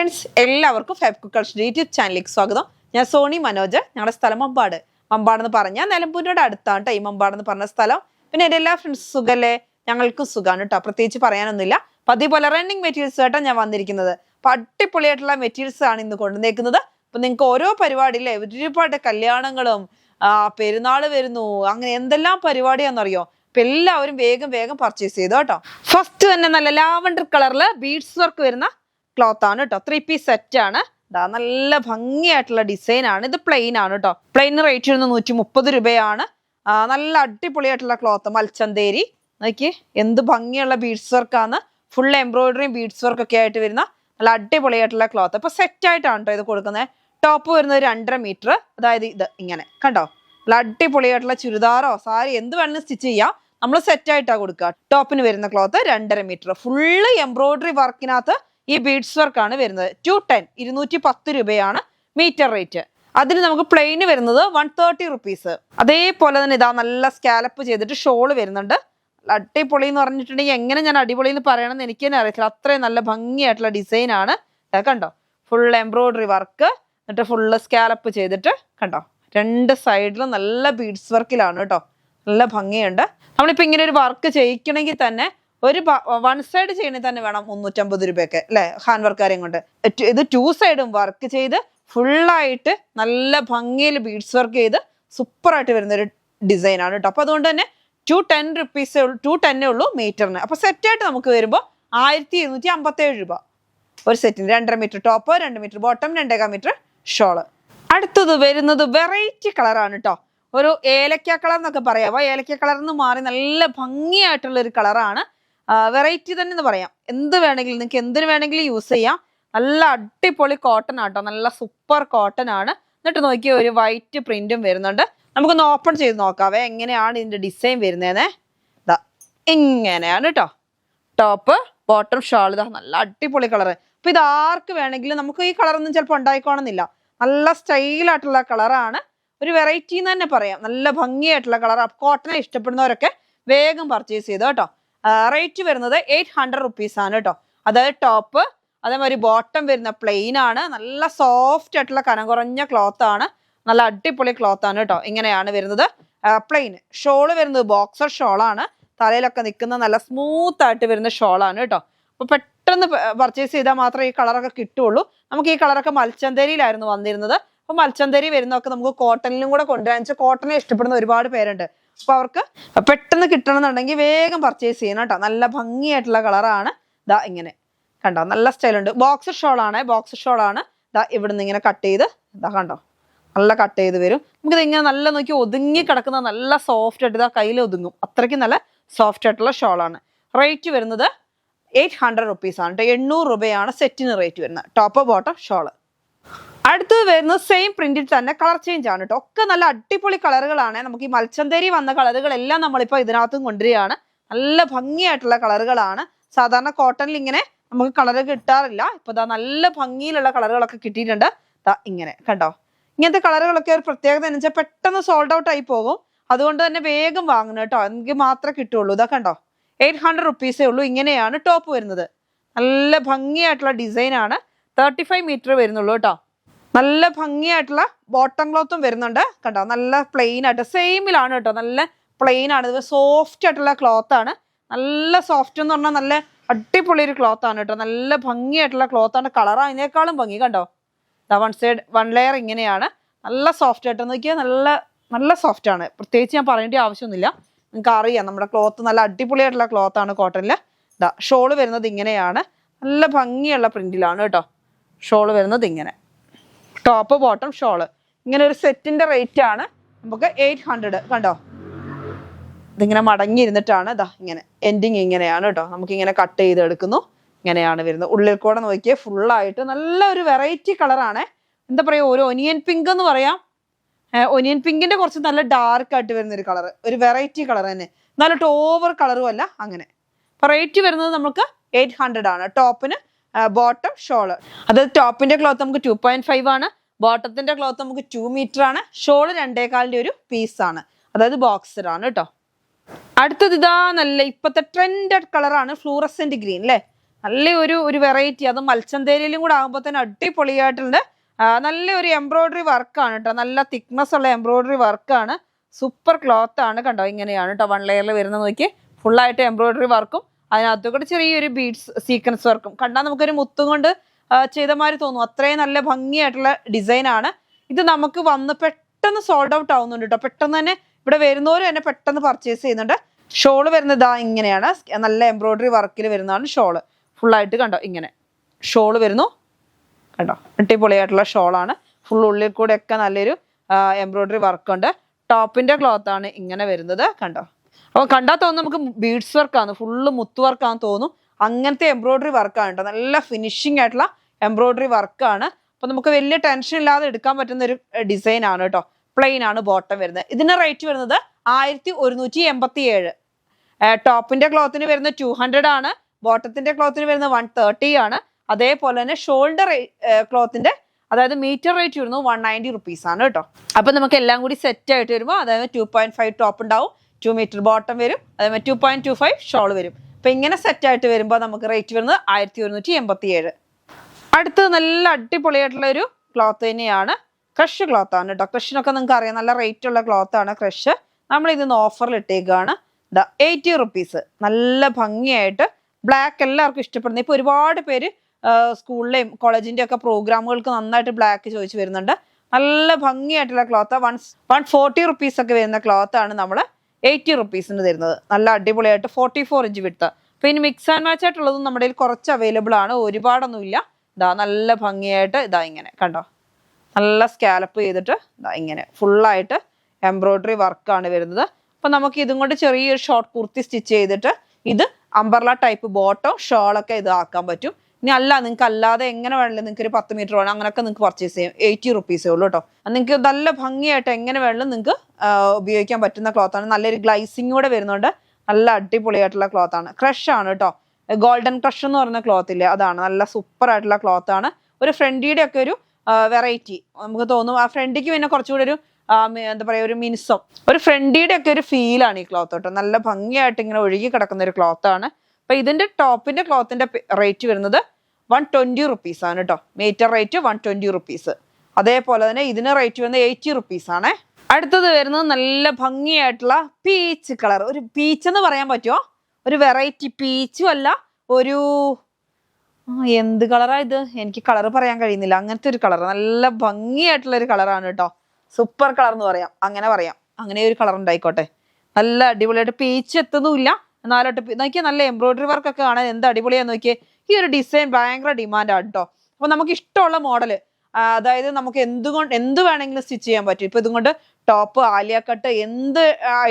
Friends എല്ലാവർക്കും fab cookers YouTube ചാനലിലേക്ക് സ്വാഗതം. ഞാൻ സോണി മനോജ്. ഞങ്ങളുടെ സ്ഥലം മമ്പാട്. മമ്പാടെന്ന് പറഞ്ഞാൽ നിലമ്പൂരിനോട് അടുത്താണ് കേട്ടോ ഈ മമ്പാടെന്ന് പറഞ്ഞ സ്ഥലം. പിന്നെ എൻ്റെ എല്ലാ ഫ്രണ്ട്സ് സുഖല്ലേ? ഞങ്ങൾക്കും സുഖമാണ് കേട്ടോ, പ്രത്യേകിച്ച് പറയാനൊന്നുമില്ല. അപ്പം അതേപോലെ റണ്ണിങ് മെറ്റീരിയൽസ് ആയിട്ടാണ് ഞാൻ വന്നിരിക്കുന്നത്. അപ്പം അടിപൊളിയായിട്ടുള്ള മെറ്റീരിയൽസ് ആണ് ഇന്ന് കൊണ്ടുവന്നേക്കുന്നത്. അപ്പം നിങ്ങൾക്ക് ഓരോ പരിപാടിയില്ലേ, ഒരുപാട് കല്യാണങ്ങളും പെരുന്നാൾ വരുന്നു, അങ്ങനെ എന്തെല്ലാം പരിപാടിയാണെന്നറിയോ. അപ്പം എല്ലാവരും വേഗം വേഗം പർച്ചേസ് ചെയ്തു കേട്ടോ. ഫസ്റ്റ് തന്നെ നല്ല ലാവണ്ടർ കളറിൽ ബീഡ്സ് വർക്ക് വരുന്ന ക്ലോത്ത് ആണ് കേട്ടോ. 3 പീസ് സെറ്റ് ആണ്. നല്ല ഭംഗിയായിട്ടുള്ള ഡിസൈൻ ആണ്. ഇത് പ്ലെയിൻ ആണ് കേട്ടോ. പ്ലെയിൻ റേറ്റ് വരുന്നത് 130 രൂപയാണ്. നല്ല അടിപൊളിയായിട്ടുള്ള ക്ലോത്ത്, മൽച്ചന്തേരി. നോക്കി എന്ത് ഭംഗിയുള്ള ബീഡ്സ് വർക്കാണ്. ഫുൾ എംബ്രോയിഡറിയും ബീഡ്സ് വർക്ക് ഒക്കെ ആയിട്ട് വരുന്ന നല്ല അടിപൊളിയായിട്ടുള്ള ക്ലോത്ത്. അപ്പൊ സെറ്റ് ആയിട്ടാണ് കേട്ടോ ഇത് കൊടുക്കുന്നത്. ടോപ്പ് വരുന്നത് 2.5 മീറ്റർ, അതായത് ഇത് ഇങ്ങനെ കണ്ടോ. നല്ല അടിപൊളിയായിട്ടുള്ള ചുരിദാറോ സാരി എന്ത് വേണമെങ്കിലും സ്റ്റിച്ച് ചെയ്യാം. നമ്മൾ സെറ്റ് ആയിട്ടാണ് കൊടുക്കുക. ടോപ്പിന് വരുന്ന ക്ലോത്ത് 2.5 മീറ്റർ, ഫുള്ള് എംബ്രോയിഡറി വർക്കിനകത്ത് ഈ ബീഡ്സ് വർക്ക് ആണ് വരുന്നത്. 210 രൂപയാണ് മീറ്റർ റേറ്റ്. അതിന് നമുക്ക് പ്ലെയിന് വരുന്നത് 130 റുപ്പീസ്. അതേപോലെ തന്നെ ഇതാ നല്ല സ്കാലപ്പ് ചെയ്തിട്ട് ഷോള് വരുന്നുണ്ട്. അടിപൊളി എന്ന് പറഞ്ഞിട്ടുണ്ടെങ്കിൽ എങ്ങനെ ഞാൻ അടിപൊളി എന്ന് പറയണമെന്ന് എനിക്ക് തന്നെ അറിയത്തില്ല. അത്രയും നല്ല ഭംഗിയായിട്ടുള്ള ഡിസൈൻ ആണ്. കണ്ടോ, ഫുൾ എംബ്രോയിഡറി വർക്ക്, എന്നിട്ട് ഫുള്ള് സ്കാലപ്പ് ചെയ്തിട്ട് കണ്ടോ, 2 സൈഡിലും നല്ല ബീഡ്സ് വർക്കിലാണ് കേട്ടോ. നല്ല ഭംഗിയുണ്ട്. നമ്മളിപ്പോൾ ഇങ്ങനെ ഒരു വർക്ക് ചെയ്യിക്കണമെങ്കിൽ തന്നെ ഒരു 1 സൈഡ് ചെയ്യണമെങ്കിൽ തന്നെ വേണം 350 രൂപയൊക്കെ അല്ലേ, ഹാൻഡ് വർക്കാരെയും കൊണ്ട്. ഇത് 2 സൈഡും വർക്ക് ചെയ്ത് ഫുള്ളായിട്ട് നല്ല ഭംഗിയിൽ ബീഡ്സ് വർക്ക് ചെയ്ത് സൂപ്പറായിട്ട് വരുന്നൊരു ഡിസൈൻ ആണ് കേട്ടോ. അപ്പോൾ അതുകൊണ്ട് തന്നെ 210 റുപ്പീസേ ഉള്ളൂ, 210 ഉള്ളൂ മീറ്ററിന്. അപ്പോൾ സെറ്റായിട്ട് നമുക്ക് വരുമ്പോൾ 1257 രൂപ ഒരു സെറ്റിന്. 2.5 metre top, 2 metre bottom, 2.25 metre shawl. അടുത്തത് വരുന്നത് വെറൈറ്റി കളറാണ് കേട്ടോ. ഒരു ഏലക്ക കളർ എന്നൊക്കെ പറയാമോ. ഏലക്ക കളറിൽ നിന്ന് മാറി നല്ല ഭംഗിയായിട്ടുള്ള ഒരു കളറാണ്. വെറൈറ്റി തന്നെ എന്ന് പറയാം. എന്ത് വേണമെങ്കിലും നിങ്ങൾക്ക് എന്തിനു വേണമെങ്കിലും യൂസ് ചെയ്യാം. നല്ല അടിപൊളി കോട്ടൺ ആട്ടോ, നല്ല സൂപ്പർ കോട്ടൺ ആണ്. എന്നിട്ട് നോക്കിയാൽ ഒരു വൈറ്റ് പ്രിന്റും വരുന്നുണ്ട്. നമുക്കൊന്ന് ഓപ്പൺ ചെയ്ത് നോക്കാവേ എങ്ങനെയാണ് ഇതിന്റെ ഡിസൈൻ വരുന്നതെന്ന്. ഇതാ ഇങ്ങനെയാണ് കേട്ടോ. Top bottom shawl. ഇതാ നല്ല അടിപൊളി കളറ്. അപ്പൊ ഇത് ആർക്ക് വേണമെങ്കിലും, നമുക്ക് ഈ കളറൊന്നും ചിലപ്പോൾ ഉണ്ടായിക്കോണമെന്നില്ല. നല്ല സ്റ്റൈലായിട്ടുള്ള കളറാണ്. ഒരു വെറൈറ്റി എന്ന് തന്നെ പറയാം. നല്ല ഭംഗിയായിട്ടുള്ള കളർ. കോട്ടനെ ഇഷ്ടപ്പെടുന്നവരൊക്കെ വേഗം പർച്ചേസ് ചെയ്തു കേട്ടോ. റേറ്റ് വരുന്നത് 800 റുപ്പീസ് ആണ് കേട്ടോ. അതായത് ടോപ്പ്, അതേമാതിരി ബോട്ടം വരുന്ന പ്ലെയിൻ ആണ്. നല്ല സോഫ്റ്റ് ആയിട്ടുള്ള കനം കുറഞ്ഞ ക്ലോത്ത് ആണ്. നല്ല അടിപൊളി ക്ലോത്ത് ആണ് കേട്ടോ. ഇങ്ങനെയാണ് വരുന്നത് പ്ലെയിൻ. ഷോള് വരുന്നത് ബോക്സർ ഷോളാണ്. തലയിലൊക്കെ നിൽക്കുന്ന നല്ല സ്മൂത്ത് ആയിട്ട് വരുന്ന ഷോളാണ് കേട്ടോ. അപ്പൊ പെട്ടെന്ന് പർച്ചേസ് ചെയ്താൽ മാത്രമേ ഈ കളറൊക്കെ കിട്ടുള്ളൂ. നമുക്ക് ഈ കളറൊക്കെ മൽച്ചന്തേരിയിലായിരുന്നു വന്നിരുന്നത്. അപ്പൊ മൽച്ചന്തേരി വരുന്നതൊക്കെ നമുക്ക് കോട്ടണിലും കൂടെ കൊണ്ടുവരാൻ വെച്ചാൽ കോട്ടനെ ഇഷ്ടപ്പെടുന്ന ഒരുപാട് പേരുണ്ട്. അപ്പൊ അവർക്ക് പെട്ടെന്ന് കിട്ടണം എന്നുണ്ടെങ്കിൽ വേഗം പർച്ചേസ് ചെയ്യണം കേട്ടോ. നല്ല ഭംഗിയായിട്ടുള്ള കളറാണ്. ഇതാ ഇങ്ങനെ കണ്ടോ, നല്ല സ്റ്റൈലുണ്ട്. ബോക്സർ ഷോളാണ്. ബോക്സർ ഷോളാണ്. ഇതാ ഇവിടുന്ന് ഇങ്ങനെ കട്ട് ചെയ്ത് ഇതാ കണ്ടോ, നല്ല കട്ട് ചെയ്ത് വരും. നമുക്കിത് ഇങ്ങനെ നല്ല നോക്കി ഒതുങ്ങി കിടക്കുന്ന നല്ല സോഫ്റ്റ് ആയിട്ട് ഇതാ കയ്യിൽ ഒതുങ്ങും. അത്രയ്ക്ക് നല്ല സോഫ്റ്റ് ആയിട്ടുള്ള ഷോളാണ്. റേറ്റ് വരുന്നത് 800 റുപ്പീസ് ആണ് കേട്ടോ. 800 രൂപയാണ് സെറ്റിന് റേറ്റ് വരുന്നത്. Top bottom shawl. അടുത്തത് വരുന്നത് സെയിം പ്രിന്റിൽ തന്നെ കളർ ചേഞ്ച് ആണ് കേട്ടോ. ഒക്കെ നല്ല അടിപൊളി കളറുകളാണ്. നമുക്ക് ഈ മൽച്ചന്തേരി വന്ന കളറുകളെല്ലാം നമ്മളിപ്പോൾ ഇതിനകത്തും കൊണ്ടുവരികയാണ്. നല്ല ഭംഗിയായിട്ടുള്ള കളറുകളാണ്. സാധാരണ കോട്ടണിൽ ഇങ്ങനെ നമുക്ക് കളർ കിട്ടാറില്ല. ഇപ്പൊ ഇതാ നല്ല ഭംഗിയിലുള്ള കളറുകളൊക്കെ കിട്ടിയിട്ടുണ്ട്. ഇങ്ങനെ കണ്ടോ. ഇങ്ങനത്തെ കളറുകളൊക്കെ ഒരു പ്രത്യേകത എന്ന് വെച്ചാൽ പെട്ടെന്ന് സോൾഡ് ഔട്ട് ആയി പോകും. അതുകൊണ്ട് തന്നെ വേഗം വാങ്ങണം കേട്ടോ, എങ്കിൽ മാത്രമേ കിട്ടുള്ളൂ. ഇതാ കണ്ടോ, 800 റുപ്പീസേ ഉള്ളൂ. ഇങ്ങനെയാണ് ടോപ്പ് വരുന്നത്. നല്ല ഭംഗിയായിട്ടുള്ള ഡിസൈൻ ആണ്. 35 മീറ്റർ വരുന്നുള്ളൂ കേട്ടോ. നല്ല ഭംഗിയായിട്ടുള്ള ബോട്ടം ക്ലോത്തും വരുന്നുണ്ട് കണ്ടോ. നല്ല പ്ലെയിൻ ആയിട്ട് സെയിമിലാണ് കേട്ടോ. നല്ല പ്ലെയിൻ ആണ്. ഇത് സോഫ്റ്റ് ആയിട്ടുള്ള ക്ലോത്ത് ആണ്. നല്ല സോഫ്റ്റ് എന്ന് പറഞ്ഞാൽ നല്ല അടിപൊളി ഒരു ക്ലോത്ത് ആണ് കേട്ടോ. നല്ല ഭംഗിയായിട്ടുള്ള ക്ലോത്ത് ആണ്. കളർ അതിനേക്കാളും ഭംഗി കണ്ടോ. വൺ സൈഡ് 1 ലെയർ ഇങ്ങനെയാണ്. നല്ല സോഫ്റ്റ് ആയിട്ട് നോക്കിയാൽ നല്ല നല്ല സോഫ്റ്റ് ആണ്. പ്രത്യേകിച്ച് ഞാൻ പറയേണ്ട ആവശ്യമൊന്നുമില്ല, നിങ്ങൾക്ക് അറിയാം. നമ്മുടെ ക്ലോത്ത് നല്ല അടിപൊളിയായിട്ടുള്ള ക്ലോത്ത് ആണ് കോട്ടണില്. ഷോള് വരുന്നത് ഇങ്ങനെയാണ്. നല്ല ഭംഗിയുള്ള പ്രിന്റിലാണ് കേട്ടോ. ഷോള് വരുന്നത് ഇങ്ങനെ. Top bottom shawl. ഇങ്ങനെ ഒരു സെറ്റിന്റെ റേറ്റ് ആണ് നമുക്ക് 800. കണ്ടോ, ഇതിങ്ങനെ മടങ്ങിയിരുന്നിട്ടാണ് ഇതാ ഇങ്ങനെ എൻഡിങ് ഇങ്ങനെയാണ് കേട്ടോ. നമുക്കിങ്ങനെ കട്ട് ചെയ്ത് എടുക്കുന്നു. ഇങ്ങനെയാണ് വരുന്നത്. ഉള്ളിൽ കൂടെ നോക്കിയാൽ ഫുള്ളായിട്ട് നല്ല ഒരു വെറൈറ്റി കളറാണ്. എന്താ പറയുക, ഒരു ഒനിയൻ പിങ്ക് എന്ന് പറയാം. ഒനിയൻ പിങ്കിന്റെ കുറച്ച് നല്ല ഡാർക്ക് ആയിട്ട് വരുന്ന ഒരു കളർ, ഒരു വെറൈറ്റി കളർ തന്നെ. എന്നാലും ഓവർ കളറും അല്ല അങ്ങനെ. അപ്പൊ റേറ്റ് വരുന്നത് നമുക്ക് 800 ആണ്. ടോപ്പിന് ബോട്ടം ഷോള്. അതായത് ടോപ്പിന്റെ ക്ലോത്ത് നമുക്ക് 2.5 ആണ്. ബോട്ടത്തിന്റെ ക്ലോത്ത് നമുക്ക് 2 മീറ്റർ ആണ്. ഷോള് 2.25 ഒരു പീസാണ്. അതായത് ബോക്സർ ആണ് കേട്ടോ. അടുത്തത് ഇതാ നല്ല ഇപ്പത്തെ ട്രെൻഡഡ് കളറാണ്, ഫ്ലൂറസെന്റ് ഗ്രീൻ അല്ലേ. നല്ല ഒരു വെറൈറ്റി, അത് മൽച്ചന്തേരിയിലും കൂടെ ആകുമ്പോൾ തന്നെ അടിപൊളിയായിട്ടുണ്ട്. നല്ലൊരു എംബ്രോയിഡറി വർക്കാണ് കേട്ടോ, നല്ല തിക്നെസ് ഉള്ള എംബ്രോയിഡറി വർക്കാണ്. സൂപ്പർ ക്ലോത്ത് ആണ് കണ്ടോ, ഇങ്ങനെയാണ് കേട്ടോ 1 ലെയറിൽ വരുന്നത്. നോക്കി ഫുള്ളായിട്ട് എംബ്രോയിഡറി വർക്കും അതിനകത്തുകൂടെ ചെറിയൊരു ബീഡ്സ് സീക്വൻസ് വർക്കും കണ്ടാൽ നമുക്കൊരു മുത്തും കൊണ്ട് ചെയ്ത മാതിരി തോന്നും. അത്രയും നല്ല ഭംഗിയായിട്ടുള്ള ഡിസൈൻ ആണ് ഇത്. നമുക്ക് വന്ന് പെട്ടെന്ന് സോൾഡ് ഔട്ട് ആവുന്നുണ്ട് കേട്ടോ, പെട്ടെന്ന് തന്നെ ഇവിടെ വരുന്നവരും തന്നെ പെട്ടെന്ന് പർച്ചേസ് ചെയ്യുന്നുണ്ട്. ഷോള് വരുന്നത് ഇങ്ങനെയാണ്, നല്ല എംബ്രോയിഡറി വർക്കിൽ വരുന്നതാണ് ഷോള്. ഫുള്ളായിട്ട് കണ്ടോ ഇങ്ങനെ ഷോള് വരുന്നു കണ്ടോ, അടിപൊളിയായിട്ടുള്ള ഷോളാണ്. ഫുൾ ഉള്ളിൽ കൂടെ ഒക്കെ നല്ലൊരു എംബ്രോയിഡറി വർക്ക് ഉണ്ട്. ടോപ്പിന്റെ ക്ലോത്ത് ആണ് ഇങ്ങനെ വരുന്നത് കണ്ടോ. അപ്പോൾ കണ്ടാൽ തോന്നുന്നു നമുക്ക് ബീഡ്സ് വർക്കാണ്, ഫുള്ള് മുത്ത് വർക്കാന്ന് തോന്നും. അങ്ങനത്തെ എംബ്രോയിഡറി വർക്കാണ് കേട്ടോ, നല്ല ഫിനിഷിംഗ് ആയിട്ടുള്ള എംബ്രോയിഡറി വർക്കാണ്. അപ്പൊ നമുക്ക് വലിയ ടെൻഷൻ ഇല്ലാതെ എടുക്കാൻ പറ്റുന്ന ഒരു ഡിസൈൻ ആണ് കേട്ടോ. പ്ലെയിൻ ആണ് ബോട്ടം വരുന്നത്. ഇതിന്റെ റേറ്റ് വരുന്നത് 1187. ടോപ്പിന്റെ ക്ലോത്തിന് വരുന്നത് 200 ആണ്, ബോട്ടത്തിന്റെ ക്ലോത്തിന് വരുന്നത് 130 ആണ്. അതേപോലെ തന്നെ ഷോൾഡർ ക്ലോത്തിന്റെ അതായത് മീറ്റർ റേറ്റ് വരുന്നത് 190 റുപ്പീസ് ആണ് കേട്ടോ. അപ്പൊ നമുക്ക് എല്ലാം കൂടി സെറ്റ് ആയിട്ട് വരുമ്പോൾ അതായത് 2.5 ടോപ്പ് ഉണ്ടാവും, 2 മീറ്റർ ബോട്ടം വരും, അതേപോലെ 2.25 ഷോൾ വരും. അപ്പൊ ഇങ്ങനെ സെറ്റ് ആയിട്ട് വരുമ്പോൾ നമുക്ക് റേറ്റ് വരുന്നത് 1187. അടുത്തത് നല്ല അടിപൊളിയായിട്ടുള്ള ഒരു ക്ലോത്ത് തന്നെയാണ്, ക്രഷ് ക്ലോത്ത് ആണ് കേട്ടോ. ക്രഷിനൊക്കെ നിങ്ങൾക്ക് അറിയാം, നല്ല റേറ്റ് ഉള്ള ക്ലോത്ത് ആണ് ക്രഷ്. നമ്മൾ ഇതിന്ന് ഓഫറിൽ ഇട്ടേക്കാണ് 80 റുപ്പീസ്. നല്ല ഭംഗിയായിട്ട് ബ്ലാക്ക് എല്ലാവർക്കും ഇഷ്ടപ്പെടുന്നത്. ഇപ്പൊ ഒരുപാട് പേര് സ്കൂളിലെയും കോളേജിന്റെ ഒക്കെ പ്രോഗ്രാമുകൾക്ക് നന്നായിട്ട് ബ്ലാക്ക് ചോദിച്ചു വരുന്നുണ്ട്. നല്ല ഭംഗിയായിട്ടുള്ള ക്ലോത്ത് 140 റുപ്പീസ് ഒക്കെ വരുന്ന ക്ലോത്ത് ആണ് നമ്മൾ 80 റുപ്പീസിന് തരുന്നത്. നല്ല അടിപൊളിയായിട്ട് 44 ഇഞ്ച് വിട്ട്. അപ്പൊ ഇനി മിക്സ് ആൻഡ് മാച്ച് ആയിട്ടുള്ളതും നമ്മുടെ കയ്യിൽ കുറച്ച് അവൈലബിൾ ആണ്, ഒരുപാടൊന്നും ഇല്ല. നല്ല ഭംഗിയായിട്ട് ഇങ്ങനെ കണ്ടോ, നല്ല സ്കാലപ്പ് ചെയ്തിട്ട് ഇങ്ങനെ ഫുള്ളായിട്ട് എംബ്രോയിഡറി വർക്കാണ് വരുന്നത്. അപ്പൊ നമുക്ക് ഇതും കൊണ്ട് ചെറിയൊരു ഷോർട്ട് കുർത്തി സ്റ്റിച്ച് ചെയ്തിട്ട് ഇത് അംബർല ടൈപ്പ് ബോട്ടോ ഷോളൊക്കെ ഇത് ആക്കാൻ പറ്റും. ഇനി അല്ല നിങ്ങൾക്ക് അല്ലാതെ എങ്ങനെ വേണമെങ്കിലും നിങ്ങൾക്ക് ഒരു 10 മീറ്റർ വേണം, അങ്ങനെയൊക്കെ നിങ്ങൾക്ക് പർച്ചേസ് ചെയ്യാം. 80 റുപ്പീസേ ഉള്ളൂ കേട്ടോ. നിങ്ങൾക്ക് നല്ല ഭംഗിയായിട്ട് എങ്ങനെ വേണമെങ്കിലും നിങ്ങൾക്ക് ഉപയോഗിക്കാൻ പറ്റുന്ന ക്ലോത്താണ്. നല്ലൊരു ഗ്ലൈസിങ് കൂടെ വരുന്നുണ്ട്. നല്ല അടിപൊളിയായിട്ടുള്ള ക്ലോത്താണ്. ക്രഷ് ആണ് കേട്ടോ, ഗോൾഡൻ ക്രഷ് എന്ന് പറയുന്ന ക്ലോത്ത് ഇല്ലേ, അതാണ്. നല്ല സൂപ്പർ ആയിട്ടുള്ള ക്ലോത്ത് ആണ്. ഒരു ഫ്രണ്ടിയുടെ ഒക്കെ ഒരു വെറൈറ്റി നമുക്ക് തോന്നും. ആ ഫ്രണ്ടിക്ക് പിന്നെ കുറച്ചുകൂടി ഒരു എന്താ പറയാ, ഒരു മിനുസം, ഒരു ഫ്രണ്ടിയുടെ ഒക്കെ ഒരു ഫീലാണ് ഈ ക്ലോത്ത് കേട്ടോ. നല്ല ഭംഗിയായിട്ട് ഇങ്ങനെ ഒഴുകി കിടക്കുന്ന ഒരു ക്ലോത്ത് ആണ്. അപ്പൊ ഇതിന്റെ ടോപ്പിന്റെ ക്ലോത്തിന്റെ റേറ്റ് വരുന്നത് 120 റുപ്പീസ് ആണ് കേട്ടോ. Metre rate 120 rupees. അതേപോലെ തന്നെ ഇതിന് റേറ്റ് വരുന്നത് 80 റുപ്പീസ് ആണ്. അടുത്തത് വരുന്നത് നല്ല ഭംഗിയായിട്ടുള്ള പീച്ച് കളർ. ഒരു പീച്ച് എന്ന് പറയാൻ പറ്റുമോ, ഒരു വെറൈറ്റി പീച്ചും അല്ല, ഒരു എന്ത് കളറാ ഇത്, എനിക്ക് കളർ പറയാൻ കഴിയുന്നില്ല. അങ്ങനത്തെ ഒരു കളർ, നല്ല ഭംഗിയായിട്ടുള്ള ഒരു കളറാണ് കേട്ടോ. സൂപ്പർ കളർ എന്ന് പറയാം, അങ്ങനെ ഒരു കളർ ഉണ്ടായിക്കോട്ടെ. നല്ല അടിപൊളിയായിട്ട് പീച്ച് എത്തുന്നുമില്ല, എന്നാലോട്ട് നോക്കിയാൽ നല്ല എംബ്രോയിഡറി വർക്ക് ഒക്കെ കാണാൻ എന്ത് അടിപൊളിയാന്ന് നോക്കിയേ. ഈ ഒരു ഡിസൈൻ ഭയങ്കര ഡിമാൻഡാണ് കേട്ടോ. അപ്പൊ നമുക്ക് ഇഷ്ടമുള്ള മോഡല്, അതായത് നമുക്ക് എന്ത് വേണമെങ്കിലും സ്റ്റിച്ച് ചെയ്യാൻ പറ്റും. ഇപ്പൊ ഇതുകൊണ്ട് ടോപ്പ്, ആലിയ കട്ട്, എന്ത്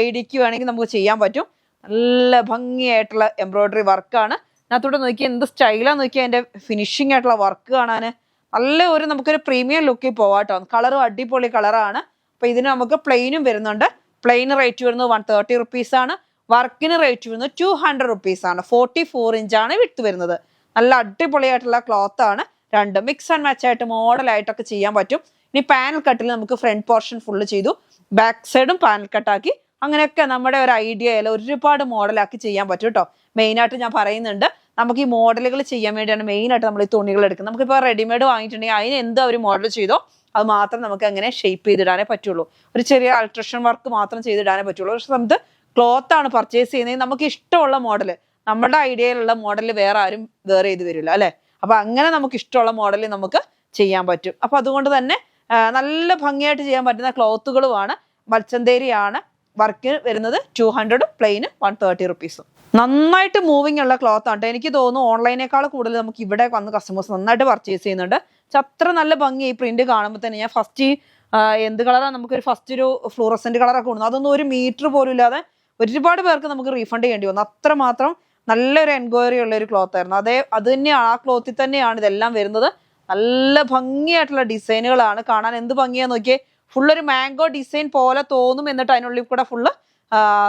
ഐഡിക്ക് വേണമെങ്കിൽ നമുക്ക് ചെയ്യാൻ പറ്റും. നല്ല ഭംഗിയായിട്ടുള്ള എംബ്രോയിഡറി വർക്കാണ്. അതിനകത്തോട്ട് നോക്കി എന്ത് സ്റ്റൈലാന്ന് നോക്കിയാൽ എൻ്റെ ഫിനിഷിംഗ് ആയിട്ടുള്ള വർക്ക് കാണാൻ നല്ല നമുക്കൊരു പ്രീമിയം ലുക്കിൽ പോവാട്ടോ. കളറും അടിപൊളി കളറാണ്. അപ്പൊ ഇതിന് നമുക്ക് പ്ലെയിനും വരുന്നുണ്ട്. പ്ലെയിൻ റേറ്റ് വരുന്നത് 130 റുപ്പീസ് ആണ്. വർക്കിന് റേറ്റ് വരുന്നത് 200 റുപ്പീസ് ആണ്. 44 ഇഞ്ചാണ് വിട്ട് വരുന്നത്. നല്ല അടിപൊളിയായിട്ടുള്ള ക്ലോത്ത് ആണ്. രണ്ട് മിക്സ് ആൻഡ് മാച്ച് ആയിട്ട് മോഡലായിട്ടൊക്കെ ചെയ്യാൻ പറ്റും. ഇനി പാനൽ കട്ടിൽ നമുക്ക് ഫ്രണ്ട് പോർഷൻ ഫുള്ള് ചെയ്തു, ബാക്ക് സൈഡും പാനൽ കട്ടാക്കി, അങ്ങനെയൊക്കെ നമ്മുടെ ഒരു ഐഡിയയിൽ ഒരുപാട് മോഡലാക്കി ചെയ്യാൻ പറ്റും കേട്ടോ. മെയിനായിട്ട് ഞാൻ പറയുന്നുണ്ട്, നമുക്ക് ഈ മോഡലുകൾ ചെയ്യാൻ വേണ്ടിയാണ് മെയിനായിട്ട് നമ്മൾ ഈ തുണികൾ എടുക്കുന്നത്. നമുക്കിപ്പോൾ റെഡിമെയ്ഡ് വാങ്ങിയിട്ടുണ്ടെങ്കിൽ അതിന് എന്താ ഒരു മോഡൽ ചെയ്തോ അത് മാത്രം നമുക്ക് അങ്ങനെ ഷേപ്പ് ചെയ്തിടാനേ പറ്റുള്ളൂ. ഒരു ചെറിയ അൾട്രേഷൻ വർക്ക് മാത്രം ചെയ്തിടാനേ പറ്റുള്ളൂ. പക്ഷെ നമുക്ക് ക്ലോത്ത് ആണ് പർച്ചേസ് ചെയ്യുന്നത്, നമുക്ക് ഇഷ്ടമുള്ള മോഡൽ, നമ്മുടെ ഐഡിയയിലുള്ള മോഡൽ വേറെ ആരും ചെയ്ത് വരില്ല അല്ലേ. അപ്പൊ അങ്ങനെ നമുക്ക് ഇഷ്ടമുള്ള മോഡലിൽ നമുക്ക് ചെയ്യാൻ പറ്റും. അപ്പൊ അതുകൊണ്ട് തന്നെ നല്ല ഭംഗിയായിട്ട് ചെയ്യാൻ പറ്റുന്ന ക്ലോത്തുകളുമാണ്. മൽച്ചന്തേരിയാണ്. വർക്ക് വരുന്നത് 200, പ്ലെയിന് 130 റുപ്പീസും. നന്നായിട്ട് മൂവിങ് ഉള്ള ക്ലോത്ത് ആണ്. എനിക്ക് തോന്നുന്നു ഓൺലൈനേക്കാൾ കൂടുതൽ നമുക്ക് ഇവിടെ വന്ന് കസ്റ്റമേഴ്സ് നന്നായിട്ട് പർച്ചേസ് ചെയ്യുന്നുണ്ട്. അത്ര നല്ല ഭംഗി ഈ പ്രിന്റ് കാണുമ്പോൾ തന്നെ. ഞാൻ ഫസ്റ്റ് എന്ത് കളറാണ് നമുക്കൊരു ഫസ്റ്റ് ഒരു ഫ്ലൂറസെന്റ് കളറൊക്കെ കൊടുക്കുന്നത്, അതൊന്നും ഒരു മീറ്റർ പോലും ഇല്ലാതെ ഒരുപാട് പേർക്ക് നമുക്ക് റീഫണ്ട് ചെയ്യേണ്ടി വന്നു. അത്രമാത്രം നല്ലൊരു എൻക്വയറി ഉള്ള ഒരു ക്ലോത്ത് ആയിരുന്നു. അത് തന്നെയാണ്, ആ ക്ലോത്തിൽ തന്നെയാണ് ഇതെല്ലാം വരുന്നത്. നല്ല ഭംഗിയായിട്ടുള്ള ഡിസൈനുകളാണ്. കാണാൻ എന്ത് ഭംഗിയാന്ന് നോക്കിയേ. ഫുള്ളൊരു മാംഗോ ഡിസൈൻ പോലെ തോന്നും, എന്നിട്ട് അതിനുള്ളിൽ കൂടെ ഫുള്ള്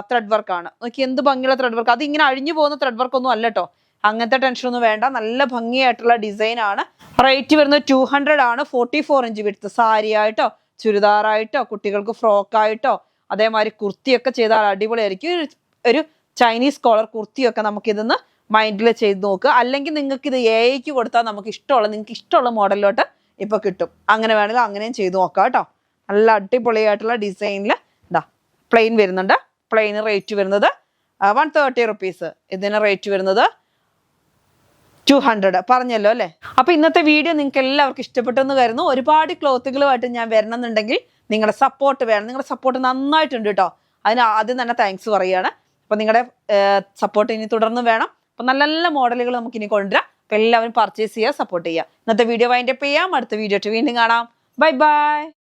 ത്രെഡ് വർക്കാണ്. നോക്കി എന്ത് ഭംഗിയുള്ള ത്രെഡ് വർക്ക്. അത് ഇങ്ങനെ അഴിഞ്ഞു പോകുന്ന ത്രെഡ് വർക്ക് ഒന്നും അല്ല കേട്ടോ. അങ്ങനത്തെ ടെൻഷനൊന്നും വേണ്ട. നല്ല ഭംഗിയായിട്ടുള്ള ഡിസൈൻ ആണ്. റേറ്റ് വരുന്നത് 200 ആണ്. 44 ഇഞ്ച് വിടുത്ത്. സാരി ആയിട്ടോ, ചുരിദാറായിട്ടോ, കുട്ടികൾക്ക് ഫ്രോക്കായിട്ടോ, അതേമാതിരി കുർത്തിയൊക്കെ ചെയ്താൽ അടിപൊളിയായിരിക്കും. ഒരു ചൈനീസ് കോളർ കുർത്തിയൊക്കെ നമുക്ക് ഇതിന്ന് മൈൻഡിൽ ചെയ്ത് നോക്കുക. അല്ലെങ്കിൽ നിങ്ങൾക്ക് ഇത് AI കൊടുത്താൽ നിങ്ങൾക്ക് ഇഷ്ടമുള്ള മോഡലിലോട്ട് ഇപ്പോൾ കിട്ടും. അങ്ങനെ വേണമെങ്കിൽ അങ്ങനെയും ചെയ്ത് നോക്കാം കേട്ടോ. നല്ല അടിപൊളിയായിട്ടുള്ള ഡിസൈനിൽ ഇതാ പ്ലെയിൻ വരുന്നുണ്ട്. പ്ലെയിൻ റേറ്റ് വരുന്നത് 130 റുപ്പീസ്. ഇതിന് റേറ്റ് വരുന്നത് 200 പറഞ്ഞല്ലോ അല്ലേ. അപ്പോൾ ഇന്നത്തെ വീഡിയോ നിങ്ങൾക്ക് എല്ലാവർക്കും ഇഷ്ടപ്പെട്ടെന്ന് കരുതുന്നു. ഒരുപാട് ക്ലോത്തുകളുമായിട്ട് ഞാൻ വരണമെന്നുണ്ടെങ്കിൽ നിങ്ങളുടെ സപ്പോർട്ട് വേണം. നിങ്ങളുടെ സപ്പോർട്ട് നന്നായിട്ടുണ്ട് കേട്ടോ. അതിന് ആദ്യം തന്നെ താങ്ക്സ് പറയുകയാണ്. അപ്പോൾ നിങ്ങളുടെ സപ്പോർട്ട് ഇനി തുടർന്ന് വേണം. അപ്പോൾ നല്ല നല്ല മോഡലുകൾ നമുക്ക് ഇനി കൊണ്ടുവരാം. അപ്പോൾ എല്ലാവരും പർച്ചേസ് ചെയ്യുക, സപ്പോർട്ട് ചെയ്യുക. ഇന്നത്തെ വീഡിയോ വൈൻഡപ്പ് ചെയ്യാം. അടുത്ത വീഡിയോ വീണ്ടും കാണാം. Bye bye.